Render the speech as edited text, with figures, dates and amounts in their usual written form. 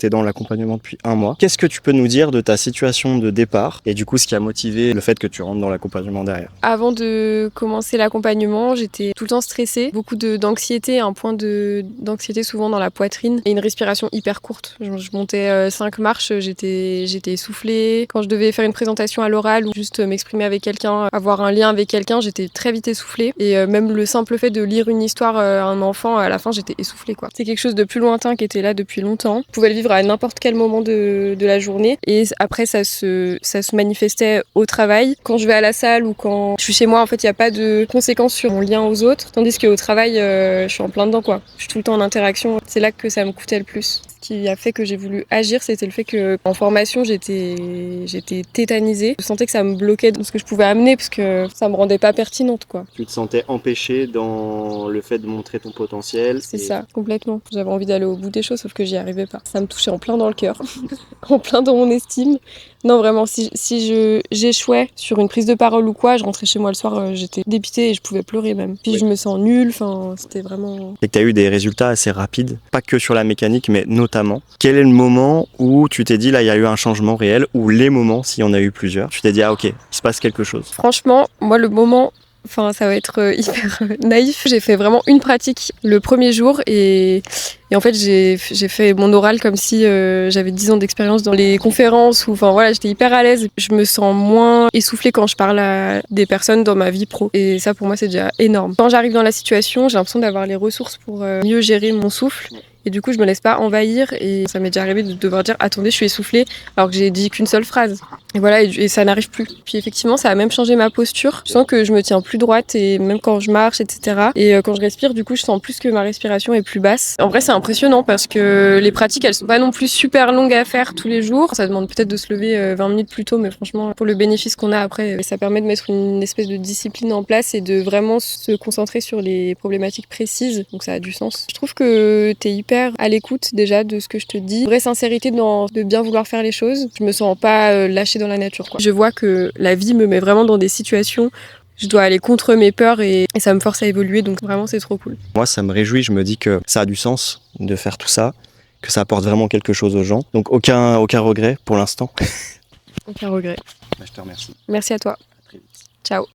Tu es dans l'accompagnement depuis 1 mois. Qu'est-ce que tu peux nous dire de ta situation de départ et du coup ce qui a motivé le fait que tu rentres dans l'accompagnement derrière? Avant de commencer l'accompagnement, j'étais tout le temps stressée, beaucoup d'anxiété, un point d'anxiété souvent dans la poitrine et une respiration hyper courte. Je montais 5 marches, j'étais essoufflée. Quand je devais faire une présentation à l'oral ou juste m'exprimer avec quelqu'un, avoir un lien avec quelqu'un, j'étais très vite essoufflée. Et même le simple fait de lire une histoire à un enfant, à la fin, j'étais essoufflée, quoi. C'est quelque chose de plus lointain qui était là depuis longtemps. Je pouvais le vivre à n'importe quel moment de la journée. Et après, ça se manifestait au travail. Quand je vais à la salle ou quand je suis chez moi, en fait, il n'y a pas de conséquences sur mon lien aux autres. Tandis qu'au travail, je suis en plein dedans, quoi. Je suis tout le temps en interaction. C'est là que ça me coûtait le plus. Ce qui a fait que j'ai voulu agir, c'était le fait que en formation, j'étais tétanisée. Je sentais que ça me bloquait dans ce que je pouvais amener parce que ça me rendait pas pertinente, quoi. Tu te sentais empêchée dans le fait de montrer ton potentiel. C'est ça, complètement. J'avais envie d'aller au bout des choses, sauf que j'y arrivais pas. Ça me touchait en plein dans le cœur, en plein dans mon estime. Non, vraiment, si j'échouais sur une prise de parole ou quoi, je rentrais chez moi le soir, j'étais dépitée et je pouvais pleurer même. Puis je me sens nulle, enfin, c'était vraiment... Et que tu as eu des résultats assez rapides, pas que sur la mécanique, mais notamment. Quel est le moment où tu t'es dit, là, il y a eu un changement réel, ou les moments, s'il y en a eu plusieurs, tu t'es dit, ah ok, il se passe quelque chose? Franchement, moi, le moment... Enfin, ça va être hyper naïf. J'ai fait vraiment une pratique le premier jour et en fait, j'ai fait mon oral comme si j'avais 10 ans d'expérience dans les conférences ou enfin voilà, j'étais hyper à l'aise. Je me sens moins essoufflée quand je parle à des personnes dans ma vie pro et ça pour moi c'est déjà énorme. Quand j'arrive dans la situation, j'ai l'impression d'avoir les ressources pour mieux gérer mon souffle. Et du coup, je me laisse pas envahir et ça m'est déjà arrivé de devoir dire attendez, je suis essoufflée alors que j'ai dit qu'une seule phrase. Et voilà, et ça n'arrive plus. Puis effectivement, ça a même changé ma posture. Je sens que je me tiens plus droite et même quand je marche, etc. Et quand je respire, du coup, je sens plus que ma respiration est plus basse. En vrai, c'est impressionnant parce que les pratiques, elles sont pas non plus super longues à faire tous les jours. Ça demande peut-être de se lever 20 minutes plus tôt, mais franchement, pour le bénéfice qu'on a après, ça permet de mettre une espèce de discipline en place et de vraiment se concentrer sur les problématiques précises. Donc ça a du sens. Je trouve que t'es hyper à l'écoute déjà de ce que je te dis. Vraie sincérité de bien vouloir faire les choses. Je me sens pas lâchée dans la nature, quoi. Je vois que la vie me met vraiment dans des situations je dois aller contre mes peurs et ça me force à évoluer, donc vraiment c'est trop cool. Moi ça me réjouit, je me dis que ça a du sens de faire tout ça, que ça apporte vraiment quelque chose aux gens. Donc aucun regret pour l'instant. Aucun regret. Je te remercie. Merci à toi. À très vite. Ciao.